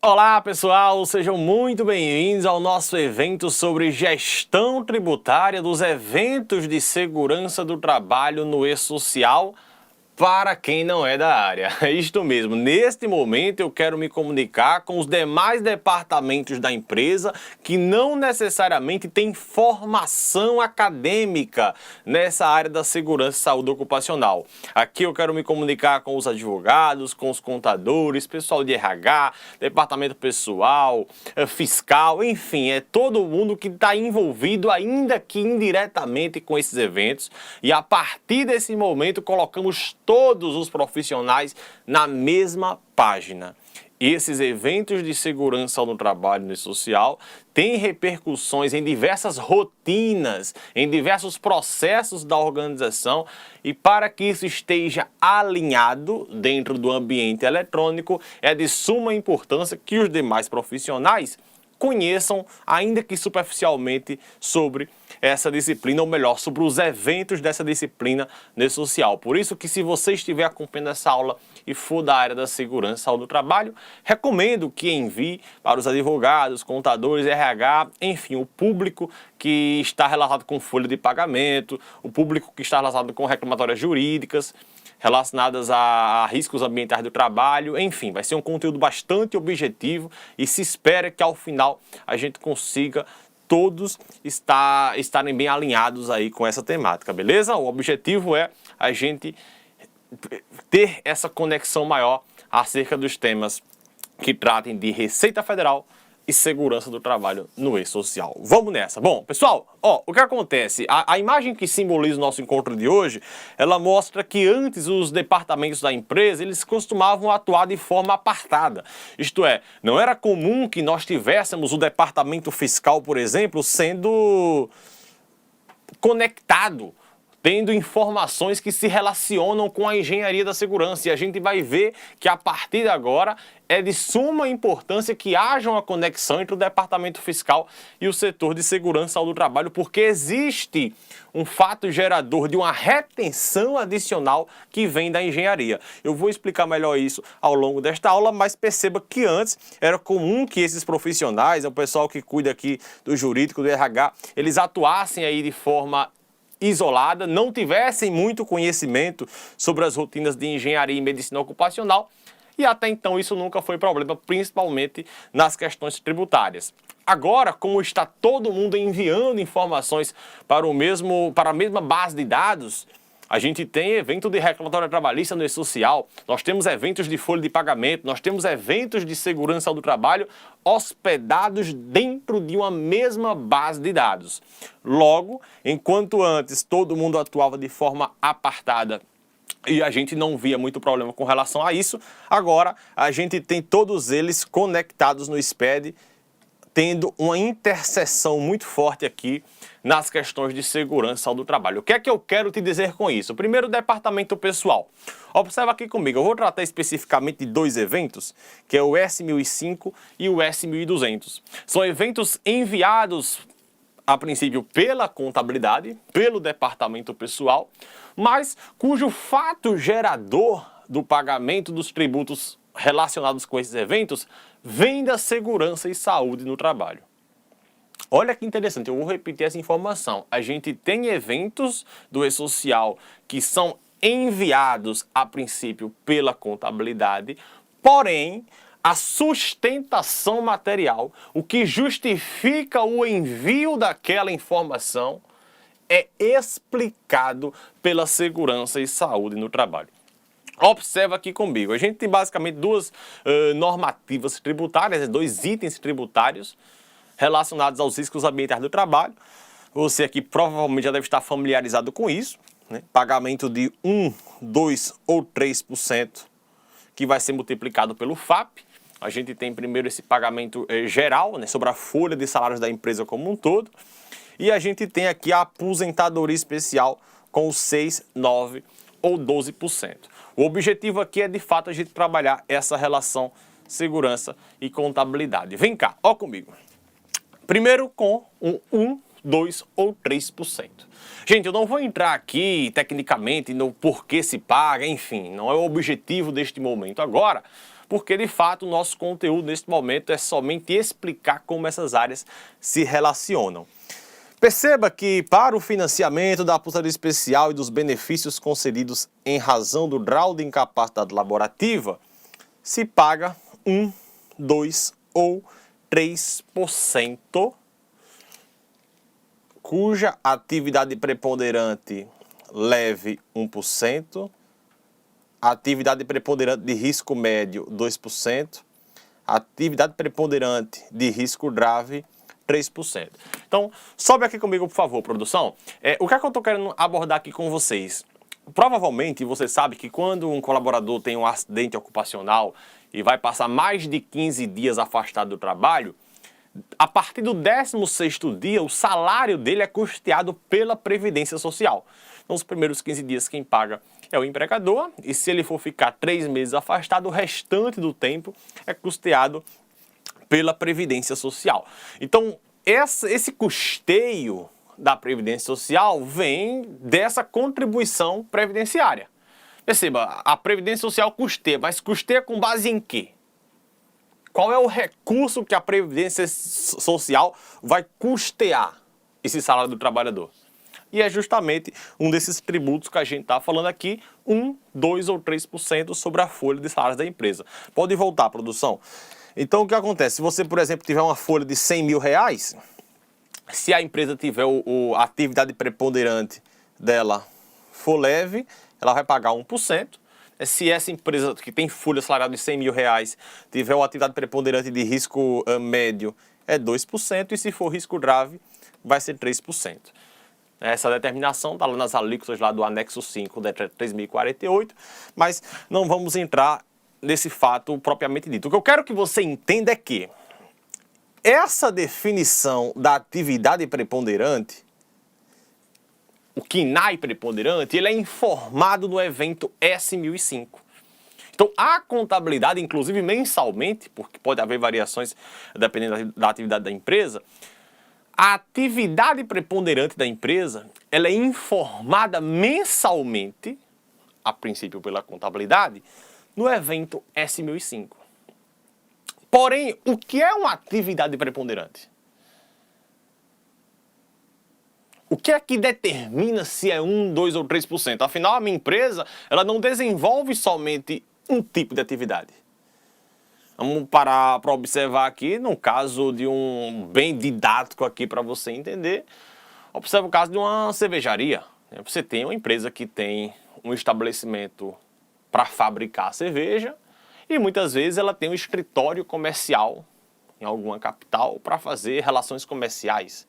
Olá pessoal, sejam muito bem-vindos ao nosso evento sobre gestão tributária dos eventos de segurança do trabalho no e-social para quem não é da área. É isto mesmo, neste momento eu quero me comunicar com os demais departamentos da empresa que não necessariamente têm formação acadêmica nessa área da segurança e saúde ocupacional. Aqui eu quero me comunicar com os advogados, com os contadores, pessoal de RH, departamento pessoal, fiscal, enfim, é todo mundo que está envolvido ainda que indiretamente com esses eventos, e a partir desse momento colocamos todos os profissionais na mesma página. Esses eventos de segurança no trabalho no social têm repercussões em diversas rotinas, em diversos processos da organização, e para que isso esteja alinhado dentro do ambiente eletrônico, é de suma importância que os demais profissionais conheçam, ainda que superficialmente, sobre essa disciplina, ou melhor, sobre os eventos dessa disciplina no social. Por isso que, se você estiver acompanhando essa aula e for da área da segurança e saúde do trabalho, recomendo que envie para os advogados, contadores, RH, enfim, o público que está relacionado com folha de pagamento, o público que está relacionado com reclamatórias jurídicas, relacionadas a riscos ambientais do trabalho, enfim, vai ser um conteúdo bastante objetivo e se espera que ao final a gente consiga todos estarem bem alinhados aí com essa temática, beleza? O objetivo é a gente ter essa conexão maior acerca dos temas que tratem de Receita Federal e segurança do trabalho no e-social. Vamos nessa. Bom, pessoal, o que acontece? A imagem que simboliza o nosso encontro de hoje, ela mostra que antes os departamentos da empresa, eles costumavam atuar de forma apartada. Isto é, não era comum que nós tivéssemos o departamento fiscal, por exemplo, sendo conectado, tendo informações que se relacionam com a engenharia da segurança. E a gente vai ver que a partir de agora é de suma importância que haja uma conexão entre o departamento fiscal e o setor de segurança do trabalho, porque existe um fato gerador de uma retenção adicional que vem da engenharia. Eu vou explicar melhor isso ao longo desta aula, mas perceba que antes era comum que esses profissionais, o pessoal que cuida aqui do jurídico, do RH, eles atuassem aí de forma isolada, não tivessem muito conhecimento sobre as rotinas de engenharia e medicina ocupacional, e até então isso nunca foi problema, principalmente nas questões tributárias. Agora, como está todo mundo enviando informações para a mesma base de dados, a gente tem evento de reclamatória trabalhista no e-social, nós temos eventos de folha de pagamento, nós temos eventos de segurança do trabalho hospedados dentro de uma mesma base de dados. Logo, enquanto antes todo mundo atuava de forma apartada e a gente não via muito problema com relação a isso, agora a gente tem todos eles conectados no SPED, tendo uma interseção muito forte aqui nas questões de segurança do trabalho. O que é que eu quero te dizer com isso? Primeiro, o departamento pessoal. Observa aqui comigo, eu vou tratar especificamente de dois eventos, que é o S1005 e o S1200. São eventos enviados, a princípio, pela contabilidade, pelo departamento pessoal, mas cujo fato gerador do pagamento dos tributos relacionados com esses eventos vem da segurança e saúde no trabalho. Olha que interessante, eu vou repetir essa informação. A gente tem eventos do e-social que são enviados, a princípio, pela contabilidade, porém, a sustentação material, o que justifica o envio daquela informação, é explicado pela segurança e saúde no trabalho. Observa aqui comigo, a gente tem basicamente duas normativas tributárias, dois itens tributários relacionados aos riscos ambientais do trabalho. Você aqui provavelmente já deve estar familiarizado com isso, né? Pagamento de 1, 2 ou 3% que vai ser multiplicado pelo FAP. A gente tem primeiro esse pagamento geral, né, sobre a folha de salários da empresa como um todo. E a gente tem aqui a aposentadoria especial com os 6, 9 ou 12%. O objetivo aqui é, de fato, a gente trabalhar essa relação segurança e contabilidade. Vem cá, ó comigo. Primeiro com um 1, 2 ou 3%. Gente, eu não vou entrar aqui tecnicamente no porquê se paga, enfim, não é o objetivo deste momento agora, porque de fato o nosso conteúdo neste momento é somente explicar como essas áreas se relacionam. Perceba que para o financiamento da aposentadoria especial e dos benefícios concedidos em razão do grau de incapacidade laborativa, se paga 1, 2 ou 3%, cuja atividade preponderante leve 1%, atividade preponderante de risco médio 2%, atividade preponderante de risco grave 3%. Então, sobe aqui comigo, por favor, produção. O que é que eu estou querendo abordar aqui com vocês? Provavelmente você sabe que quando um colaborador tem um acidente ocupacional e vai passar mais de 15 dias afastado do trabalho, a partir do 16º dia, o salário dele é custeado pela Previdência Social. Então, os primeiros 15 dias quem paga é o empregador, e se ele for ficar 3 meses afastado, o restante do tempo é custeado pela Previdência Social. Então, esse custeio da Previdência Social vem dessa contribuição previdenciária. Perceba, a Previdência Social custeia, mas custeia com base em quê? Qual é o recurso que a Previdência Social vai custear esse salário do trabalhador? E é justamente um desses tributos que a gente está falando aqui, 1, 2 ou 3% sobre a folha de salários da empresa. Pode voltar, produção. Então, o que acontece? Se você, por exemplo, tiver uma folha de 100 mil reais, se a empresa tiver a atividade preponderante dela for leve, ela vai pagar 1%. Se essa empresa que tem folha salarial de 100 mil reais tiver uma atividade preponderante de risco médio, é 2%, e se for risco grave, vai ser 3%. Essa determinação está lá nas alíquotas lá do anexo 5 do decreto 3.048, mas não vamos entrar nesse fato propriamente dito. O que eu quero que você entenda é que essa definição da atividade preponderante, o KNAI preponderante, ele é informado no evento S1005. Então, a contabilidade, inclusive mensalmente, porque pode haver variações dependendo da atividade da empresa, a atividade preponderante da empresa, ela é informada mensalmente, a princípio pela contabilidade, no evento S1005. Porém, o que é uma atividade preponderante? O que é que determina se é 1, 2 ou 3%? Afinal, a minha empresa, ela não desenvolve somente um tipo de atividade. Vamos parar para observar aqui, no caso de um bem didático aqui para você entender, observa o caso de uma cervejaria. Você tem uma empresa que tem um estabelecimento para fabricar cerveja e muitas vezes ela tem um escritório comercial em alguma capital para fazer relações comerciais.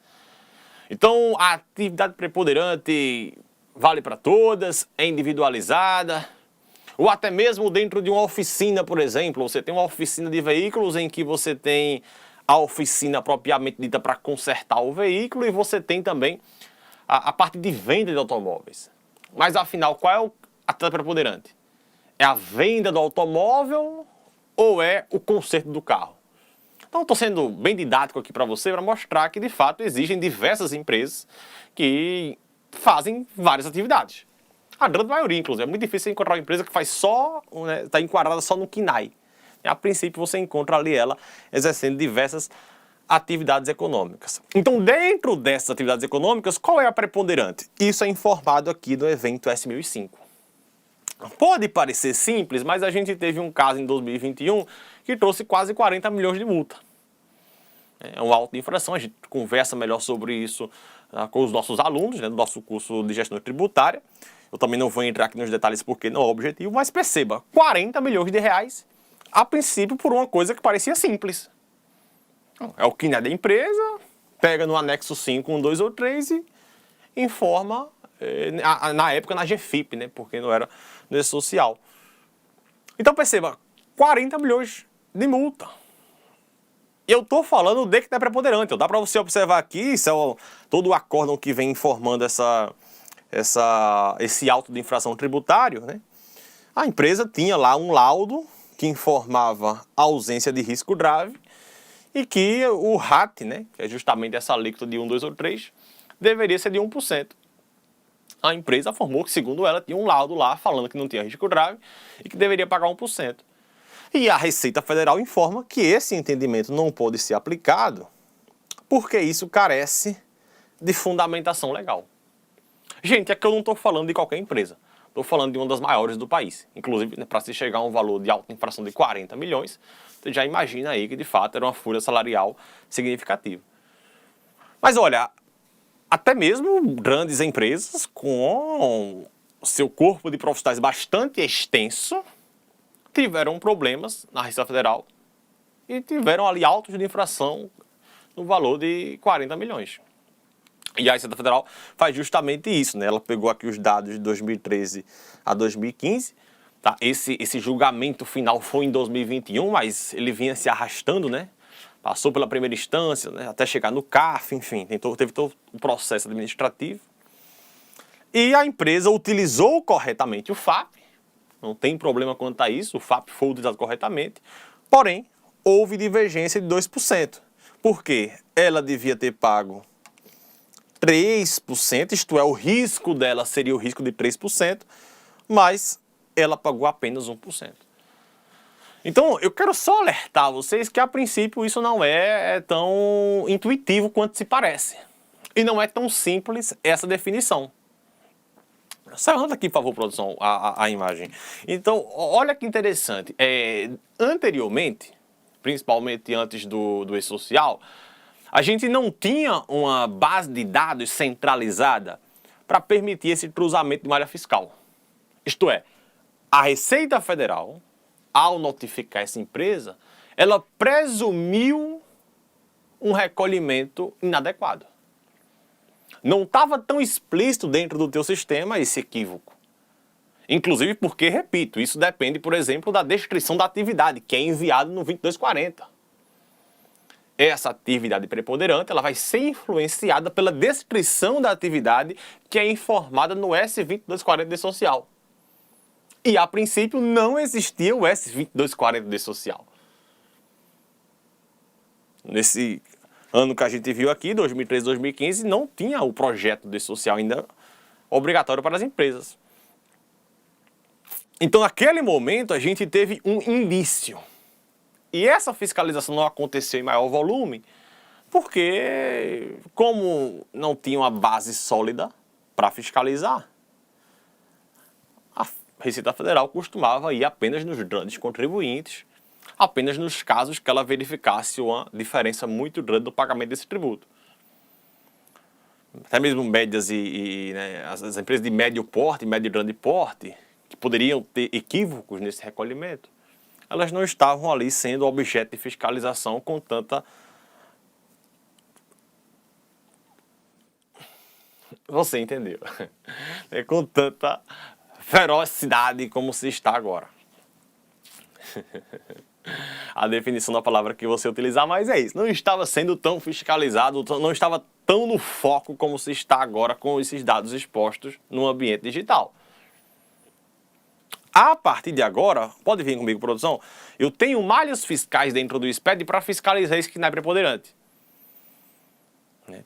Então, a atividade preponderante vale para todas, é individualizada, ou até mesmo dentro de uma oficina, por exemplo, você tem uma oficina de veículos em que você tem a oficina propriamente dita para consertar o veículo e você tem também a parte de venda de automóveis. Mas afinal, qual é a atividade preponderante? É a venda do automóvel ou é o conserto do carro? Então, estou sendo bem didático aqui para você, para mostrar que, de fato, existem diversas empresas que fazem várias atividades. A grande maioria, inclusive. É muito difícil encontrar uma empresa que faz só, está enquadrada só no KNAI. A princípio, você encontra ali ela exercendo diversas atividades econômicas. Então, dentro dessas atividades econômicas, qual é a preponderante? Isso é informado aqui no evento S1005. Pode parecer simples, mas a gente teve um caso em 2021 que trouxe quase 40 milhões de multa. É um auto de infração, a gente conversa melhor sobre isso com os nossos alunos, do nosso curso de gestão tributária. Eu também não vou entrar aqui nos detalhes porque não é o objetivo, mas perceba, 40 milhões de reais, a princípio por uma coisa que parecia simples. É o KNAI da empresa, pega no anexo 5, 1, 2 ou 3 e informa, na época na GFIP, porque não era nesse social. Então perceba, 40 milhões de multa. Eu estou falando de que é preponderante. Dá para você observar aqui, isso é todo o acórdão que vem informando esse auto de infração tributário, A empresa tinha lá um laudo que informava a ausência de risco grave e que o RAT, que é justamente essa alíquota de 1, 2 ou 3, deveria ser de 1%. A empresa afirmou que, segundo ela, tinha um laudo lá falando que não tinha risco grave e que deveria pagar 1%. E a Receita Federal informa que esse entendimento não pode ser aplicado porque isso carece de fundamentação legal. Gente, é que eu não estou falando de qualquer empresa. Estou falando de uma das maiores do país. Inclusive, né, para se chegar a um valor de alta infração de 40 milhões, você já imagina aí que de fato era uma folha salarial significativa. Mas olha, até mesmo grandes empresas com seu corpo de profissionais bastante extenso tiveram problemas na Receita Federal e tiveram ali autos de infração no valor de 40 milhões. E a Receita Federal faz justamente isso, né? Ela pegou aqui os dados de 2013 a 2015, tá? Esse julgamento final foi em 2021, mas ele vinha se arrastando, né? Passou pela primeira instância, né? Até chegar no CARF, enfim, teve todo o processo administrativo. E a empresa utilizou corretamente o FAP, não tem problema quanto a isso, o FAP foi utilizado corretamente, porém, houve divergência de 2%. Por quê? Ela devia ter pago 3%, isto é, o risco dela seria o risco de 3%, mas ela pagou apenas 1%. Então, eu quero só alertar vocês que, a princípio, isso não é tão intuitivo quanto se parece. E não é tão simples essa definição. Anda aqui, por favor, produção, a imagem. Então, olha que interessante. Anteriormente, principalmente antes do E-Social, a gente não tinha uma base de dados centralizada para permitir esse cruzamento de malha fiscal. Isto é, a Receita Federal, ao notificar essa empresa, ela presumiu um recolhimento inadequado. Não estava tão explícito dentro do teu sistema esse equívoco. Inclusive porque, repito, isso depende, por exemplo, da descrição da atividade, que é enviado no 2240. Essa atividade preponderante ela vai ser influenciada pela descrição da atividade que é informada no S2240 de social. E, a princípio, não existia o S2240 de social. Nesse ano que a gente viu aqui, 2013, 2015, não tinha o projeto de social ainda obrigatório para as empresas. Então, naquele momento, a gente teve um indício. E essa fiscalização não aconteceu em maior volume, porque, como não tinha uma base sólida para fiscalizar, a Receita Federal costumava ir apenas nos grandes contribuintes, apenas nos casos que ela verificasse uma diferença muito grande do pagamento desse tributo. Até mesmo médias né, as empresas de médio porte, médio e grande porte, que poderiam ter equívocos nesse recolhimento, elas não estavam ali sendo objeto de fiscalização com tanta... Você entendeu? Com tanta ferocidade como se está agora. A definição da palavra que você utilizar mais é isso. Não estava sendo tão fiscalizado, não estava tão no foco como se está agora com esses dados expostos no ambiente digital. A partir de agora, pode vir comigo, produção, eu tenho malhas fiscais dentro do SPED para fiscalizar isso que não é preponderante.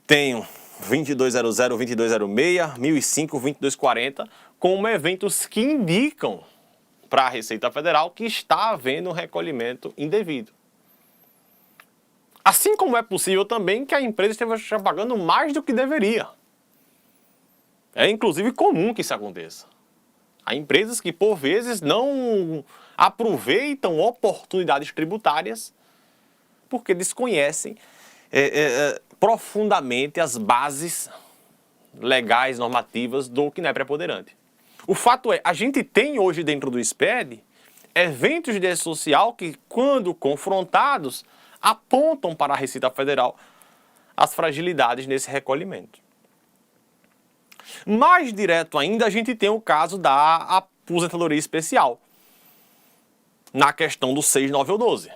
Tenho 2200, 2206, 1005, 2240 como eventos que indicam para a Receita Federal que está havendo um recolhimento indevido. Assim como é possível também que a empresa esteja pagando mais do que deveria. É inclusive comum que isso aconteça. Há empresas que, por vezes, não aproveitam oportunidades tributárias porque desconhecem profundamente as bases legais, normativas do que não é preponderante. O fato é, a gente tem hoje dentro do SPED eventos de social que, quando confrontados, apontam para a Receita Federal as fragilidades nesse recolhimento. Mais direto ainda, a gente tem o caso da aposentadoria especial, na questão do 6, 9 ou 12.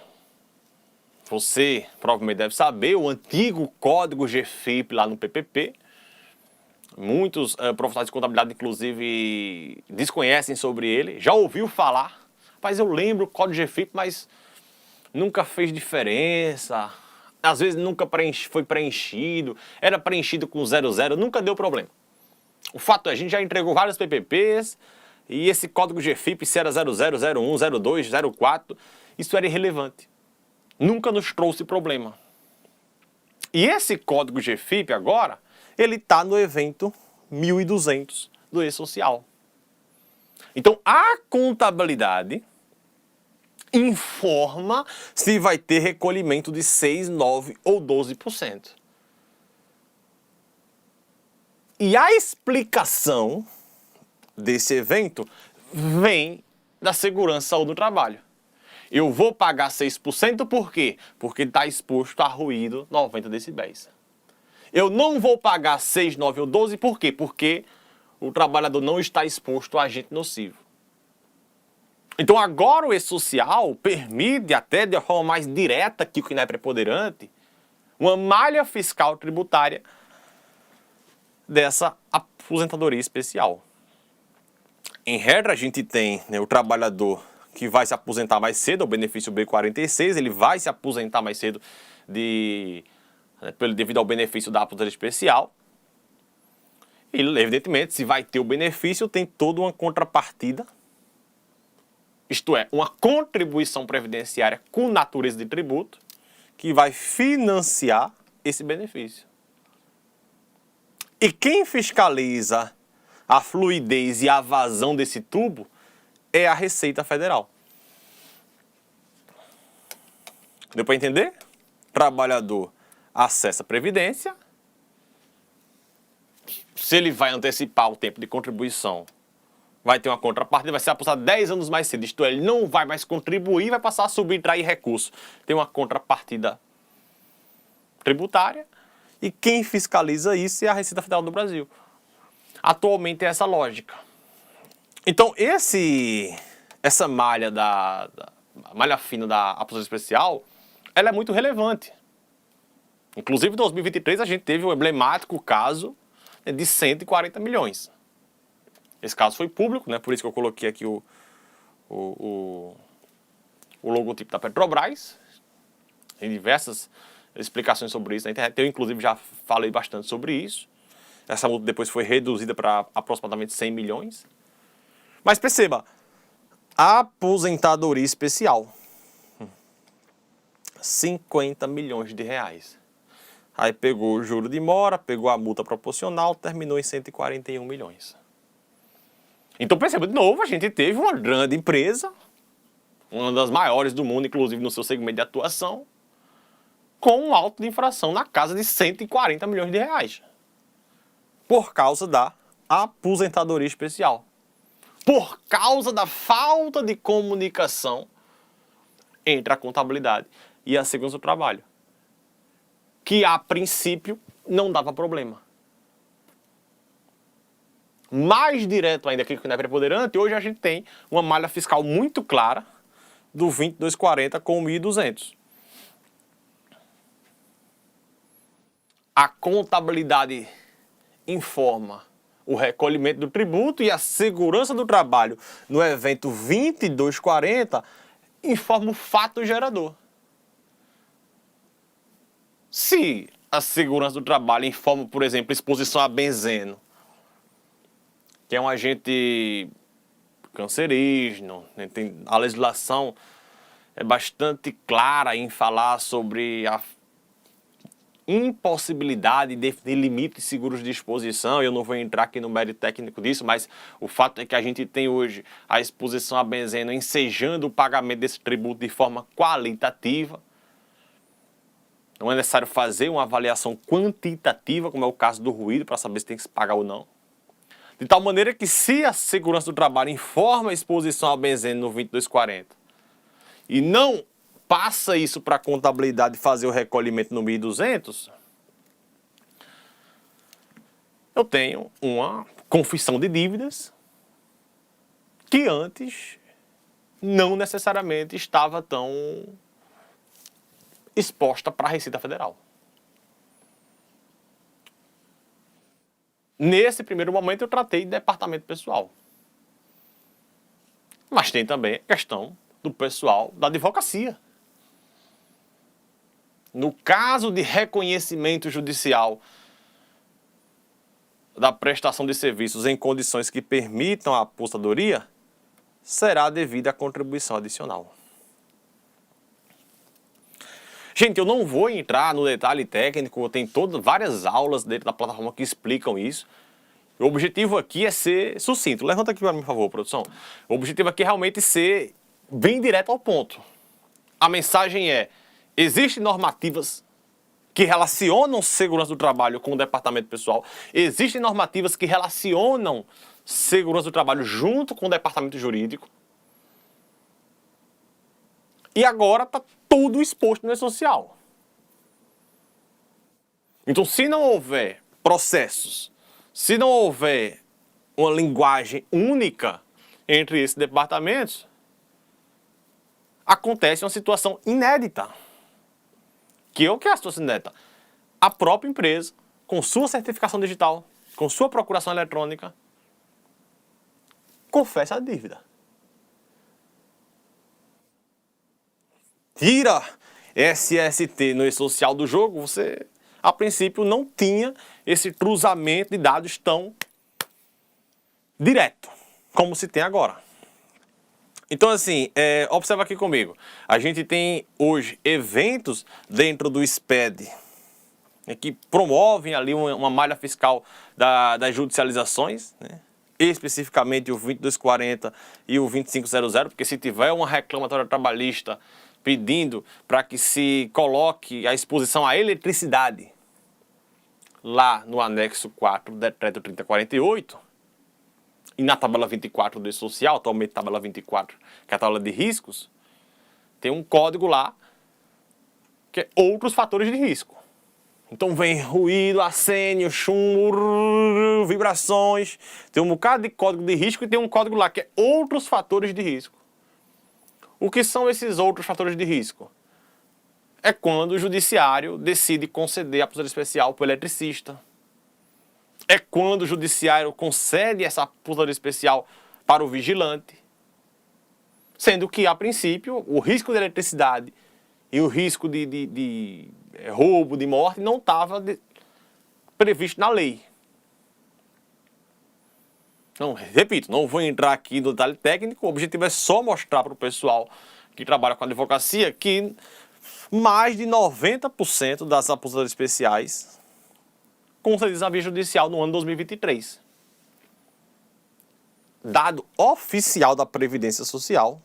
Você provavelmente deve saber, o antigo código GFIP lá no PPP, muitos profissionais de contabilidade, inclusive, desconhecem sobre ele, já ouviu falar, mas eu lembro o código GFIP, mas nunca fez diferença, às vezes nunca foi preenchido, era preenchido com 00, nunca deu problema. O fato é, a gente já entregou vários PPPs, e esse código GFIP, se era 00, 01, 02, 04, isso era irrelevante. Nunca nos trouxe problema. E esse código GFIP agora, ele está no evento 1200 do E-Social. Então, a contabilidade informa se vai ter recolhimento de 6, 9 ou 12%. E a explicação desse evento vem da segurança e saúde do trabalho. Eu vou pagar 6% por quê? Porque está exposto a ruído 90 decibéis. Eu não vou pagar 6, 9 ou 12 por quê? Porque o trabalhador não está exposto a agente nocivo. Então agora o E-Social permite, até de uma forma mais direta que o que não é preponderante, uma malha fiscal tributária dessa aposentadoria especial. Em regra, a gente tem, né, o trabalhador que vai se aposentar mais cedo, o benefício B46, ele vai se aposentar mais cedo devido ao benefício da aposentadoria especial. E, evidentemente, se vai ter o benefício, tem toda uma contrapartida, isto é, uma contribuição previdenciária com natureza de tributo, que vai financiar esse benefício. E quem fiscaliza a fluidez e a vazão desse tubo é a Receita Federal. Deu para entender? Trabalhador acessa a Previdência. Se ele vai antecipar o tempo de contribuição, vai ter uma contrapartida, vai ser aposentado 10 anos mais cedo. Isto é, ele não vai mais contribuir, vai passar a subtrair recurso. Tem uma contrapartida tributária. E quem fiscaliza isso é a Receita Federal do Brasil. Atualmente é essa lógica. Então, essa malha malha fina da aposentadoria especial, ela é muito relevante. Inclusive, em 2023, a gente teve um emblemático caso de 140 milhões. Esse caso foi público, né? Por isso que eu coloquei aqui o logotipo da Petrobras. Tem diversas explicações sobre isso na internet. Eu, inclusive, já falei bastante sobre isso. Essa multa depois foi reduzida para aproximadamente 100 milhões. Mas perceba, a aposentadoria especial, 50 milhões de reais. Aí pegou o juro de mora, pegou a multa proporcional, terminou em 141 milhões. Então perceba, de novo, a gente teve uma grande empresa, uma das maiores do mundo, inclusive no seu segmento de atuação, com um auto de infração na casa de 140 milhões de reais. Por causa da aposentadoria especial. Por causa da falta de comunicação entre a contabilidade e a segurança do trabalho. Que, a princípio, não dava problema. Mais direto ainda que não é preponderante, hoje a gente tem uma malha fiscal muito clara do 2240 com 1.200. A contabilidade informa o recolhimento do tributo e a segurança do trabalho no evento 2240 informa o fato gerador. Se a segurança do trabalho informa, por exemplo, exposição a benzeno, que é um agente cancerígeno, né? A legislação é bastante clara em falar sobre a impossibilidade de definir limites seguros de exposição. Eu não vou entrar aqui no mérito técnico disso, mas o fato é que a gente tem hoje a exposição a benzeno ensejando o pagamento desse tributo de forma qualitativa. Não é necessário fazer uma avaliação quantitativa, como é o caso do ruído, para saber se tem que se pagar ou não. De tal maneira que, se a segurança do trabalho informa a exposição a benzeno no 2240 e não passa isso para a contabilidade fazer o recolhimento no 1.200, eu tenho uma confissão de dívidas que antes não necessariamente estava tão exposta para a Receita Federal. Nesse primeiro momento eu tratei de departamento pessoal. Mas tem também a questão do pessoal da advocacia. No caso de reconhecimento judicial da prestação de serviços em condições que permitam a aposentadoria, será devida a contribuição adicional. Gente, eu não vou entrar no detalhe técnico, tem várias aulas dentro da plataforma que explicam isso. O objetivo aqui é ser sucinto. Levanta aqui para mim, por favor, produção. O objetivo aqui é realmente ser bem direto ao ponto. A mensagem é: existem normativas que relacionam segurança do trabalho com o departamento pessoal. Existem normativas que relacionam segurança do trabalho junto com o departamento jurídico. E agora está tudo exposto no E-Social. Então, se não houver processos, se não houver uma linguagem única entre esses departamentos, acontece uma situação inédita. Que é o que é a situação inédita? A própria empresa, com sua certificação digital, com sua procuração eletrônica, confessa a dívida. Tira SST no E-Social do jogo, você, a princípio, não tinha esse cruzamento de dados tão direto, como se tem agora. Então, assim, observa aqui comigo. A gente tem hoje eventos dentro do SPED, que promovem ali uma malha fiscal das judicializações, né? Especificamente o 2240 e o 2500, porque se tiver uma reclamatória trabalhista pedindo para que se coloque a exposição à eletricidade lá no anexo 4 do decreto 3048 e na tabela 24 do E-Social, atualmente tabela 24, que é a tabela de riscos, tem um código lá que é outros fatores de risco. Então vem ruído, acênio, chumbo, vibrações, tem um bocado de código de risco e tem um código lá que é outros fatores de risco. O que são esses outros fatores de risco? É quando o judiciário decide conceder a aposentadoria especial para o eletricista. É quando o judiciário concede essa aposentadoria especial para o vigilante. Sendo que, a princípio, o risco de eletricidade e o risco de roubo, de morte, não estava previsto na lei. Então, repito, não vou entrar aqui no detalhe técnico, o objetivo é só mostrar para o pessoal que trabalha com advocacia que mais de 90% das aposentadorias especiais concedidas na via judicial no ano 2023. Dado oficial da Previdência Social,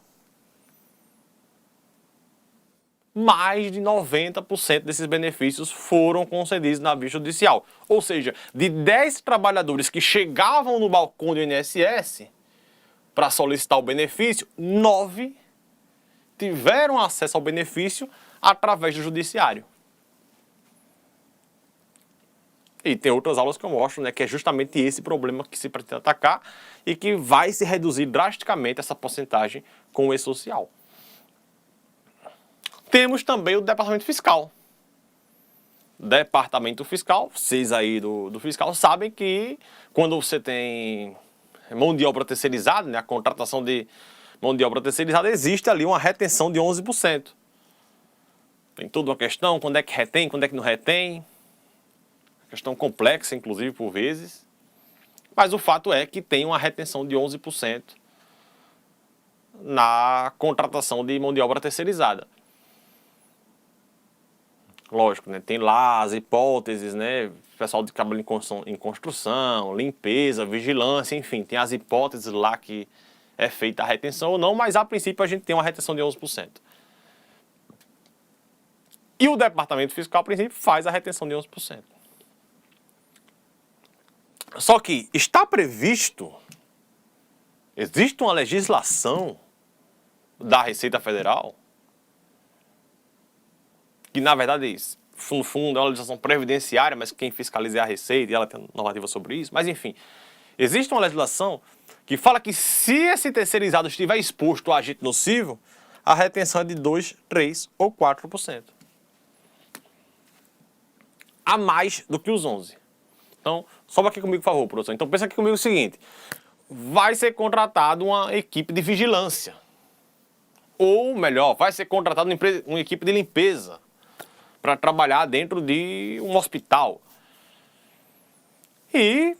mais de 90% desses benefícios foram concedidos na via judicial. Ou seja, de 10 trabalhadores que chegavam no balcão do INSS para solicitar o benefício, 9 tiveram acesso ao benefício através do judiciário. E tem outras aulas que eu mostro, né, que é justamente esse problema que se pretende atacar e que vai se reduzir drasticamente essa porcentagem com o E-Social. Temos também o Departamento Fiscal. Departamento Fiscal, vocês aí do Fiscal sabem que quando você tem mão de obra terceirizada, né, a contratação de mão de obra terceirizada, existe ali uma retenção de 11%. Tem toda uma questão, quando é que retém, quando é que não retém. Questão complexa, inclusive, por vezes. Mas o fato é que tem uma retenção de 11% na contratação de mão de obra terceirizada. Lógico, né? Tem lá as hipóteses, né? Pessoal de trabalho em construção, limpeza, vigilância, enfim, tem as hipóteses lá que é feita a retenção ou não, mas a princípio a gente tem uma retenção de 11%. E o Departamento Fiscal, a princípio, faz a retenção de 11%. Só que está previsto, existe uma legislação da Receita Federal, que na verdade, no fundo, é uma legislação previdenciária, mas quem fiscaliza é a Receita e ela tem normativa sobre isso. Mas enfim, existe uma legislação que fala que se esse terceirizado estiver exposto a agente nocivo, a retenção é de 2%, 3% ou 4%. A mais do que os 11%. Então, sobe aqui comigo, por favor, produção. Então, pensa aqui comigo o seguinte. Vai ser contratado uma equipe de vigilância. Ou, melhor, vai ser contratado uma equipe de limpeza para trabalhar dentro de um hospital. E,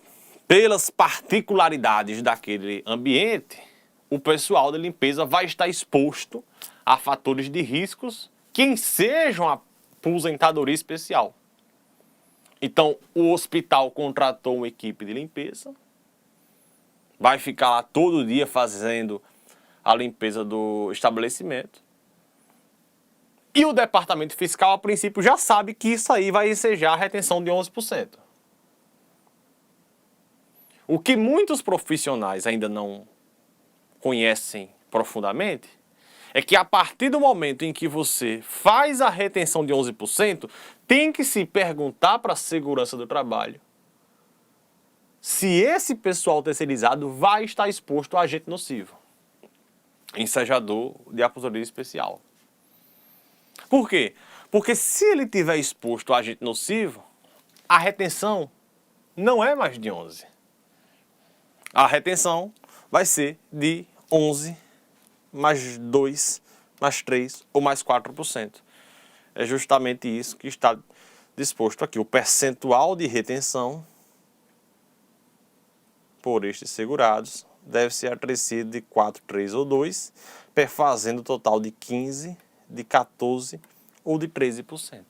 pelas particularidades daquele ambiente, o pessoal de limpeza vai estar exposto a fatores de riscos que ensejam a aposentadoria especial. Então, o hospital contratou uma equipe de limpeza, vai ficar lá todo dia fazendo a limpeza do estabelecimento. E o departamento fiscal, a princípio, já sabe que isso aí vai ensejar a retenção de 11%. O que muitos profissionais ainda não conhecem profundamente é que a partir do momento em que você faz a retenção de 11%, tem que se perguntar para a segurança do trabalho se esse pessoal terceirizado vai estar exposto a agente nocivo, ensejador de aposentadoria especial. Por quê? Porque se ele estiver exposto a agente nocivo, a retenção não é mais de 11%. A retenção vai ser de 11%, mais 2%, mais 3% ou mais 4%. É justamente isso que está disposto aqui. O percentual de retenção por estes segurados deve ser acrescido de 4%, 3% ou 2%, perfazendo o total de 15%, de 14% ou de 13%.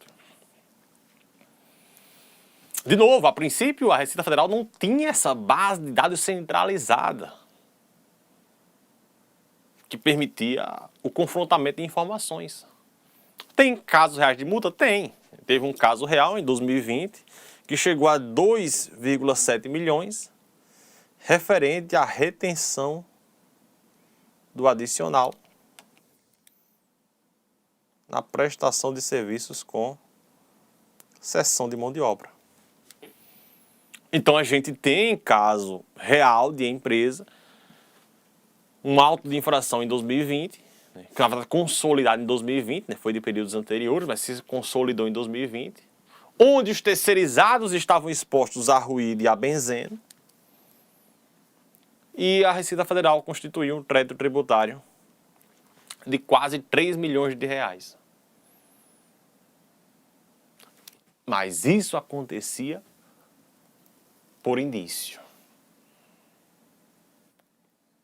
De novo, a princípio, a Receita Federal não tinha essa base de dados centralizada que permitia o confrontamento de informações. Tem casos reais de multa? Tem. Teve um caso real em 2020 que chegou a 2,7 milhões referente à retenção do adicional na prestação de serviços com cessão de mão de obra. Então a gente tem caso real de empresa, um auto de infração em 2020, que na verdade consolidado em 2020, foi de períodos anteriores, mas se consolidou em 2020, onde os terceirizados estavam expostos a ruído e a benzeno, e a Receita Federal constituiu um crédito tributário de quase 3 milhões de reais. Mas isso acontecia por indício.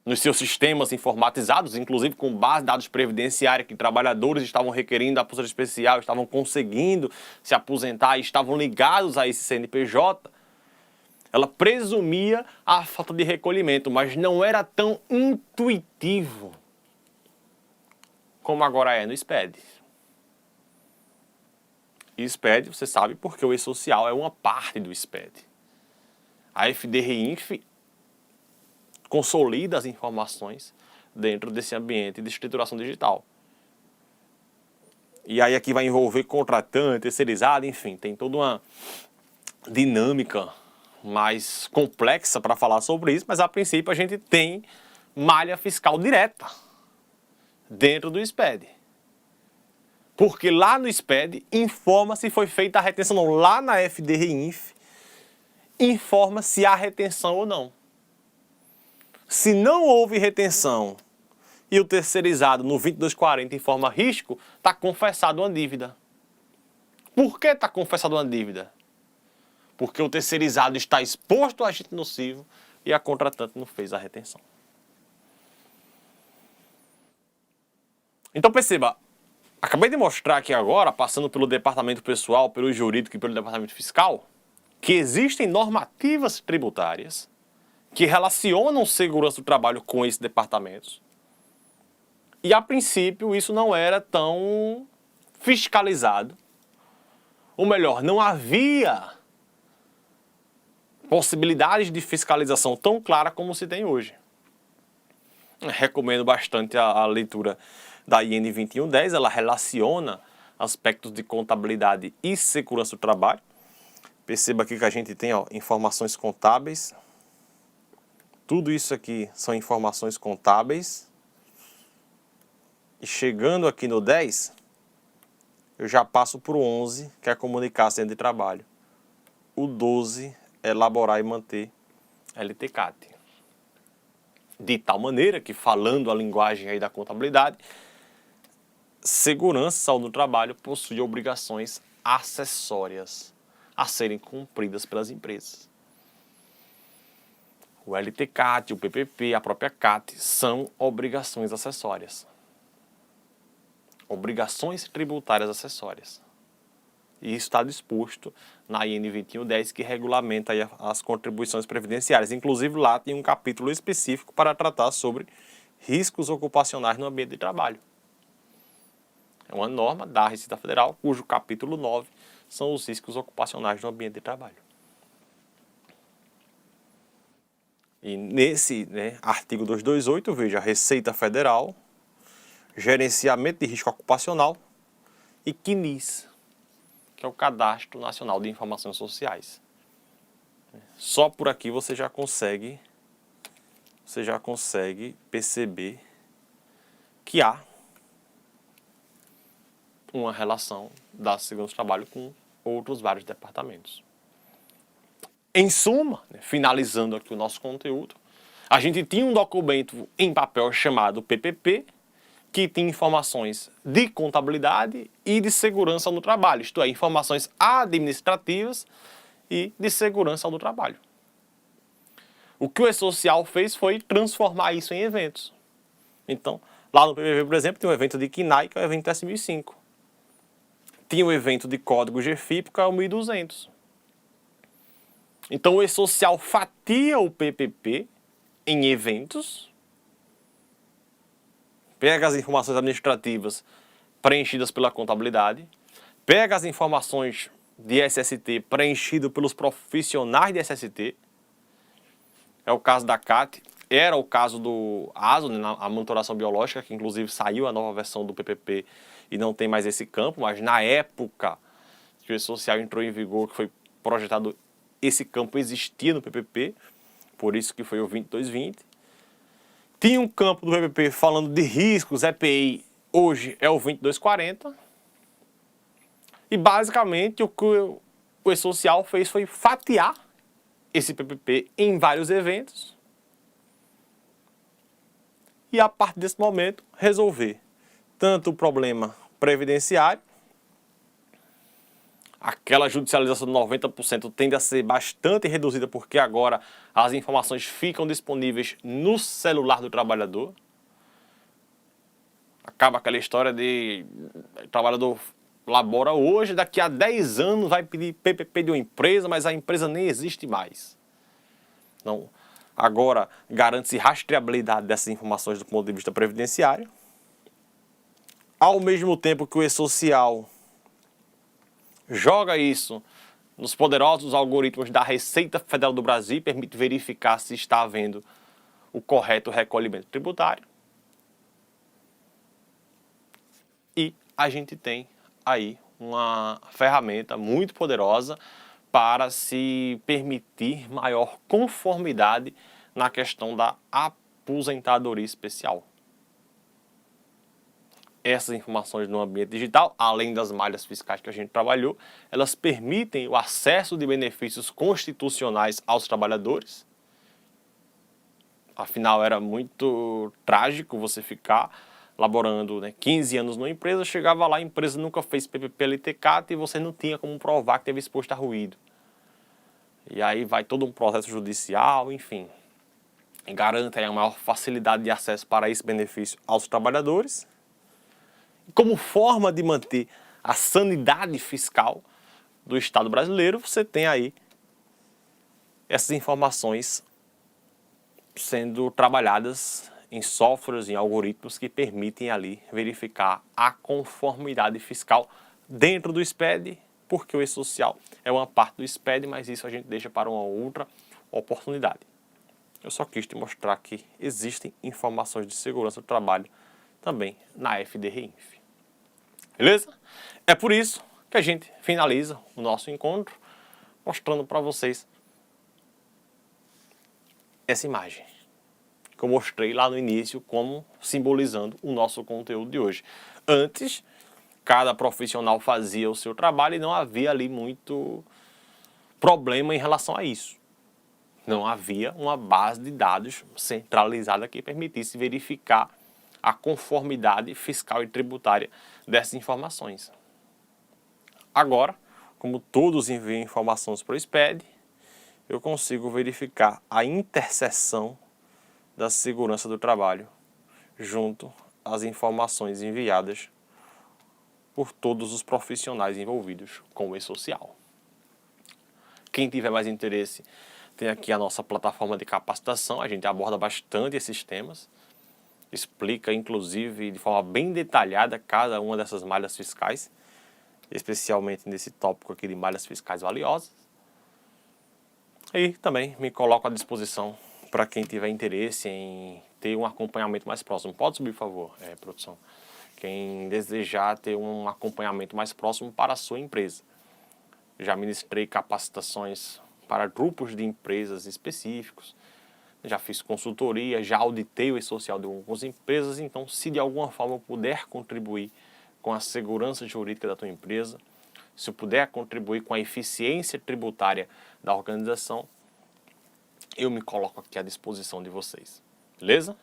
Nos seus sistemas informatizados, inclusive com base de dados previdenciária, que trabalhadores estavam requerindo a aposentadoria especial, estavam conseguindo se aposentar e estavam ligados a esse CNPJ, ela presumia a falta de recolhimento, mas não era tão intuitivo como agora é no SPED. E SPED, você sabe, porque o E-Social é uma parte do SPED. A FDRINF consolida as informações dentro desse ambiente de escrituração digital. E aí aqui vai envolver contratante, terceirizado, enfim, tem toda uma dinâmica mais complexa para falar sobre isso, mas a princípio a gente tem malha fiscal direta dentro do SPED. Porque lá no SPED informa se foi feita a retenção ou não. Lá na FDRINF informa se há retenção ou não. Se não houve retenção e o terceirizado no 2240 informa risco, está confessado uma dívida. Por que está confessado uma dívida? Porque o terceirizado está exposto a agente nocivo e a contratante não fez a retenção. Então perceba, acabei de mostrar aqui agora, passando pelo departamento pessoal, pelo jurídico e pelo departamento fiscal, que existem normativas tributárias que relacionam segurança do trabalho com esses departamentos. E, a princípio, isso não era tão fiscalizado. Ou melhor, não havia possibilidades de fiscalização tão clara como se tem hoje. Recomendo bastante a leitura da IN 2110, ela relaciona aspectos de contabilidade e segurança do trabalho. Perceba aqui que a gente tem informações contábeis. Tudo isso aqui são informações contábeis. E chegando aqui no 10, eu já passo para o 11, que é comunicar acidente de trabalho. O 12 é elaborar e manter LTCAT. De tal maneira que, falando a linguagem aí da contabilidade, segurança e saúde do trabalho possui obrigações acessórias a serem cumpridas pelas empresas. O LTCAT, o PPP, a própria CAT são obrigações acessórias. Obrigações tributárias acessórias. E isso está disposto na IN 2110, que regulamenta aí as contribuições previdenciárias. Inclusive, lá tem um capítulo específico para tratar sobre riscos ocupacionais no ambiente de trabalho. É uma norma da Receita Federal, cujo capítulo 9 são os riscos ocupacionais no ambiente de trabalho. E nesse artigo 228, veja, Receita Federal, Gerenciamento de Risco Ocupacional e CNIS, que é o Cadastro Nacional de Informações Sociais. Só por aqui você já consegue perceber que há uma relação da segurança do trabalho com outros vários departamentos. Em suma, finalizando aqui o nosso conteúdo, a gente tinha um documento em papel chamado PPP, que tem informações de contabilidade e de segurança no trabalho, isto é, informações administrativas e de segurança do trabalho. O que o E-Social fez foi transformar isso em eventos. Então, lá no PPP, por exemplo, tem um evento de KNAI, que é o evento S1005. Tinha um evento de código GFIP, que é o 1200. Então, o E-Social fatia o PPP em eventos, pega as informações administrativas preenchidas pela contabilidade, pega as informações de SST preenchidas pelos profissionais de SST, é o caso da CAT, era o caso do ASO, a monitoração biológica, que inclusive saiu a nova versão do PPP e não tem mais esse campo, mas na época que o E-Social entrou em vigor, que foi projetado, esse campo existia no PPP, por isso que foi o 2220. Tinha um campo do PPP falando de riscos, EPI, hoje é o 2240. E basicamente o que o E-Social fez foi fatiar esse PPP em vários eventos e a partir desse momento resolver tanto o problema previdenciário, aquela judicialização de 90% tende a ser bastante reduzida porque agora as informações ficam disponíveis no celular do trabalhador. Acaba aquela história de o trabalhador labora hoje, daqui a 10 anos vai pedir PPP de uma empresa, mas a empresa nem existe mais. Então, agora garante-se rastreabilidade dessas informações do ponto de vista previdenciário. Ao mesmo tempo que o E-Social joga isso nos poderosos algoritmos da Receita Federal do Brasil e permite verificar se está havendo o correto recolhimento tributário. E a gente tem aí uma ferramenta muito poderosa para se permitir maior conformidade na questão da aposentadoria especial. Essas informações no ambiente digital, além das malhas fiscais que a gente trabalhou, elas permitem o acesso de benefícios constitucionais aos trabalhadores. Afinal, era muito trágico você ficar laborando 15 anos numa empresa, chegava lá, a empresa nunca fez PPP LTCAT e você não tinha como provar que teve exposto a ruído. E aí vai todo um processo judicial, enfim. E garante aí a maior facilidade de acesso para esse benefício aos trabalhadores. Como forma de manter a sanidade fiscal do Estado brasileiro, você tem aí essas informações sendo trabalhadas em softwares, em algoritmos que permitem ali verificar a conformidade fiscal dentro do SPED, porque o E-Social é uma parte do SPED, mas isso a gente deixa para uma outra oportunidade. Eu só quis te mostrar que existem informações de segurança do trabalho também na FDRINF. Beleza? É por isso que a gente finaliza o nosso encontro mostrando para vocês essa imagem que eu mostrei lá no início como simbolizando o nosso conteúdo de hoje. Antes, cada profissional fazia o seu trabalho e não havia ali muito problema em relação a isso. Não havia uma base de dados centralizada que permitisse verificar a conformidade fiscal e tributária dessas informações. Agora, como todos enviam informações para o SPED, eu consigo verificar a interseção da segurança do trabalho junto às informações enviadas por todos os profissionais envolvidos com o e-social. Quem tiver mais interesse, tem aqui a nossa plataforma de capacitação, a gente aborda bastante esses temas, explica inclusive de forma bem detalhada cada uma dessas malhas fiscais, especialmente nesse tópico aqui de malhas fiscais valiosas. E também me coloco à disposição para quem tiver interesse em ter um acompanhamento mais próximo. Pode subir, por favor, produção. Quem desejar ter um acompanhamento mais próximo para a sua empresa. Já ministrei capacitações para grupos de empresas específicos, já fiz consultoria, já auditei o e-social de algumas empresas, então se de alguma forma eu puder contribuir com a segurança jurídica da tua empresa, se eu puder contribuir com a eficiência tributária da organização, eu me coloco aqui à disposição de vocês, beleza?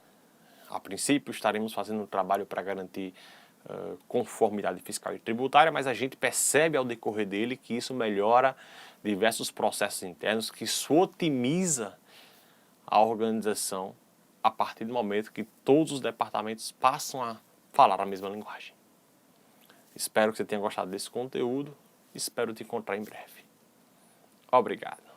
A princípio estaremos fazendo um trabalho para garantir conformidade fiscal e tributária, mas a gente percebe ao decorrer dele que isso melhora diversos processos internos, que isso otimiza a organização a partir do momento que todos os departamentos passam a falar a mesma linguagem. Espero que você tenha gostado desse conteúdo, espero te encontrar em breve. Obrigado.